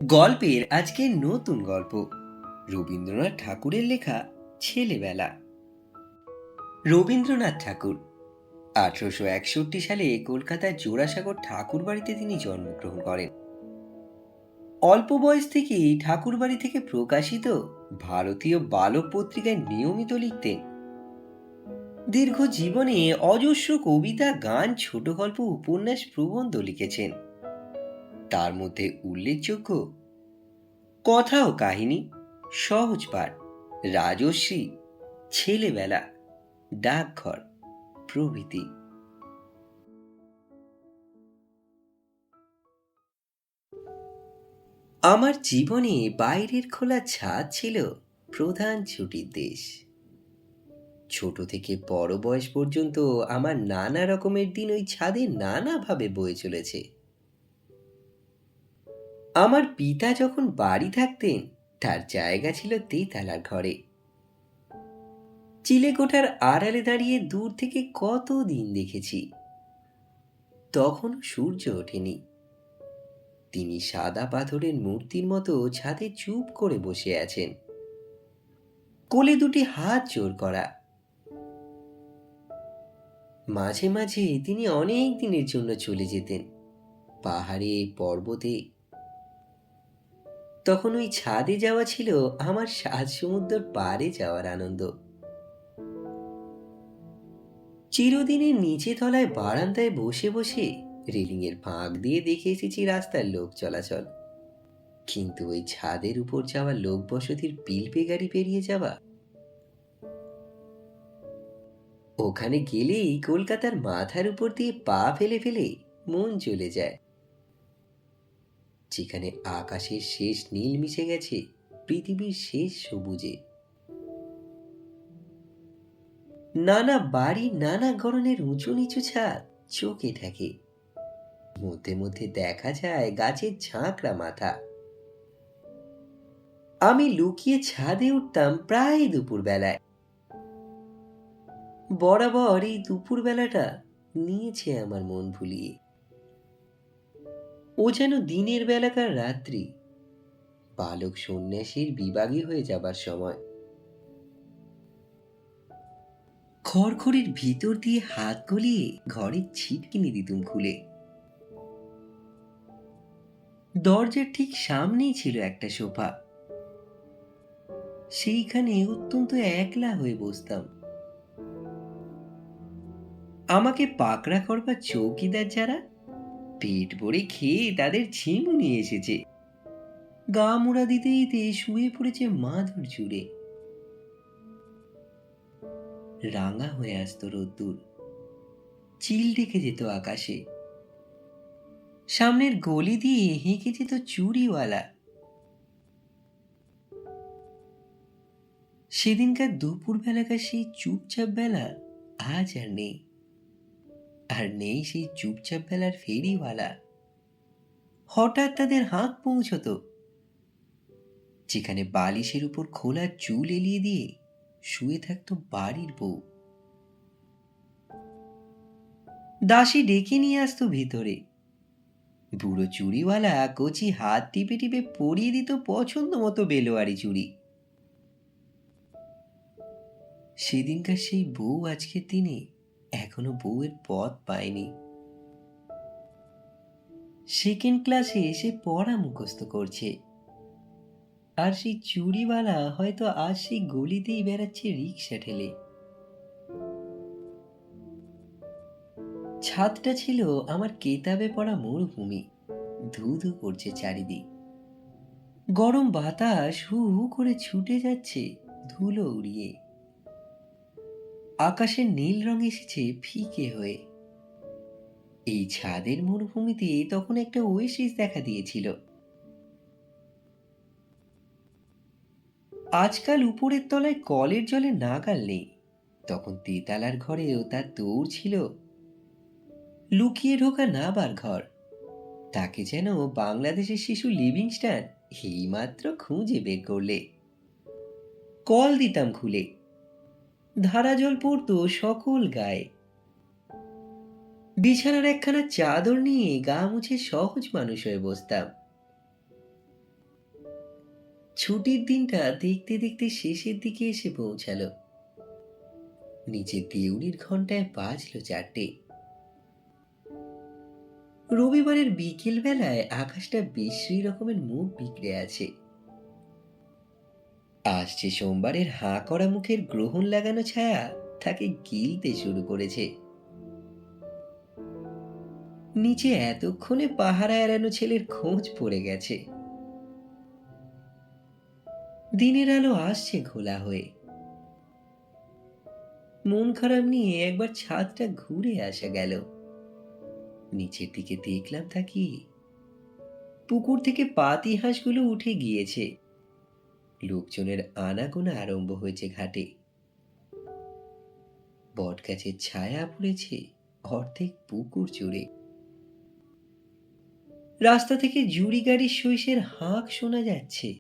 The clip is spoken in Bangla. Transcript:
গল্পের আজকে নতুন গল্প রবীন্দ্রনাথ ঠাকুরের লেখা ছেলেবেলা। রবীন্দ্রনাথ ঠাকুর 1861 সালে কলকাতার জোড়াসাঁকোর ঠাকুর বাড়িতে তিনি জন্মগ্রহণ করেন। অল্প বয়স থেকেই ঠাকুর বাড়ি থেকে প্রকাশিত ভারতীয় বালক পত্রিকায় নিয়মিত লিখতেন। দীর্ঘ জীবনে অজস্র কবিতা, গান, ছোট গল্প, উপন্যাস, প্রবন্ধ লিখেছেন। তার মধ্যে উল্লেখযোগ্য কথা ও কাহিনী, সহজ পাঠ, রাজশ্রী, ছেলেবেলা, ডাকঘর প্রভৃতি। আমার জীবনে বাইরের খোলা ছাদ ছিল প্রধান ছুটির দেশ। ছোট থেকে বড় বয়স পর্যন্ত আমার নানা রকমের দিন ওই ছাদে নানাভাবে বয়ে চলেছে। আমার পিতা যখন বাড়ি থাকতেন, তার জায়গা ছিল তেতলার ঘরে। চিলেকোঠার আড়ালে দাঁড়িয়ে দূর থেকে কত দিন দেখেছি। তখন সূর্য ওঠেনি। তিনি সাদা পাথরের মূর্তির মতো ছাদে চুপ করে বসে আছেন, কোলে দুটি হাত জোর করা। মাঝে মাঝে তিনি অনেক দিনের জন্য চলে যেতেন পাহাড়ে, পর্বতে। তখন ওই ছাদে যাওয়া ছিল আমার 7 সমুদ্র পাড়ে যাওয়ার আনন্দ। চিরদিনের নিচে তলায় বারান্দায় বসে বসে রেলিংয়ের ফাঁক দিয়ে দেখে এসেছি রাস্তার লোক চলাচল, কিন্তু ওই ছাদের উপর যাওয়া লোক বসতির পিলপে গাড়ি পেরিয়ে যাওয়া, ওখানে গেলেই কলকাতার মাথার উপর দিয়ে পা ফেলে ফেলে মন চলে যায়, যেখানে আকাশের শেষ নীল মিশে গেছে পৃথিবীর শেষ সবুজে। নানা বাড়ি, নানা গড়নের উঁচু নিচু ছাদ চোখে ঠেকে। মধ্যে মধ্যে দেখা যায় গাছের ঝাঁকড়া মাথা। আমি লুকিয়ে ছাদে উঠতাম প্রায় দুপুর বেলায়। বরাবর এই দুপুর বেলাটা নিয়েছে আমার মন ভুলিয়ে। ও যেন দিনের বেলাকার রাত্রি, বালক সন্ন্যাসীর বিভাগী হয়ে যাবার সময়। খড়খড়ির ভিতর দিয়ে হাত গলিয়ে ঘরের ছিটকিনি দিতুম খুলে। দরজার ঠিক সামনেই ছিল একটা সোফা। সেইখানে অত্যন্ত একলা হয়ে বসতাম। আমাকে পাকড়া করবার চৌকিদার যারা, পেট ভরে খেয়ে তাদের ঝিমুনি এসেছে। গা মুড়া দিতে দিতে শুয়ে পড়েছে মাদুর জুড়ে। রাঙা হয়ে আসতো রোদ্দুর, চিল ডেকে যেত আকাশে। সামনের গলি দিয়ে হেঁকে যেত চুড়িওয়ালা। সেদিনকার দুপুর বেলাকার সেই চুপচাপ বেলা আজ আর নেই। আর নেই সেই চুপচাপ বেলার ফেরিওয়ালা। হঠাৎ তাদের হাঁক পৌঁছত, যেখানে বালিশের উপর খোলা চুল এলিয়ে দিয়ে শুয়ে থাকতো বাড়ির বউ। দাসী ডেকে নিয়ে আসতো ভিতরে। বুড়ো চুড়িওয়ালা কচি হাত টিপে টিপে পরিয়ে দিত পছন্দ মতো বেলোয়ারি চুড়ি। সেদিনকার সেই বউ আজকের দিনে এখনো বউয়ের পথ পায়নি। সেকেন্ড ক্লাসে এসে পড়া মুখস্থ করছে। আর সেই চুড়িওয়ালা হয়তো আজ সেই গলিতেই বেড়াচ্ছে রিক্সা ঠেলে। ছাদটা ছিল আমার কেতাবে পড়া মরুভূমি। ধু ধু করছে চারিদিক। গরম বাতাস হু হু করে ছুটে যাচ্ছে ধুলো উড়িয়ে। আকাশের নীল রং এসেছে ফিকে হয়ে। এই ছাদের মরুভূমিতে তখন একটা ওয়েসিস দেখা দিয়েছিল। আজকাল উপরের তলায় কলের জলে নাগাল নেই, তখন তেতালার ঘরেও তার দৌড় ছিল। লুকিয়ে ঢোকা নাবার ঘর, তাকে যেন বাংলাদেশের শিশু লিভিংস্টন এইমাত্র খুঁজে বের করলে। কল দিতাম খুলে, ধারা জল পড়তো সকল গায়ে। বিছানার একখানা চাদর নিয়ে গা মুছে সহজ মানুষ হয়ে বসতাম। ছুটির দিনটা দেখতে দেখতে শেষের দিকে এসে পৌঁছালো। নিচে দেউড়ির ঘন্টায় বাজলো 4টে। রবিবারের বিকেল বেলায় আকাশটা বিশ্রী রকমের মুখ বিগড়ে আছে। আসছে সোমবারের হাঁ করা মুখের গ্রহণ লাগানো ছায়া তাকে গিলতে শুরু করেছে। নিচে এতক্ষণে পাহারা এড়ানো ছেলের খোঁজ পড়ে গেছে। দিনের আলো আসছে ঘোলা হয়ে। মন খারাপ নিয়ে একবার ছাদটা ঘুরে আসা গেল। নিচের দিকে দেখলাম তাকিয়ে পুকুর থেকে পাতি হাঁসগুলো উঠে গিয়েছে। লোকজনের আনাগোনা আরম্ভ হয়েছে ঘাটে। বটগাছের ছায়া পড়েছে অর্ধেক পুকুর জুড়ে। রাস্তা থেকে জুড়ি গাড়ির সইসের হাঁক শোনা যাচ্ছে।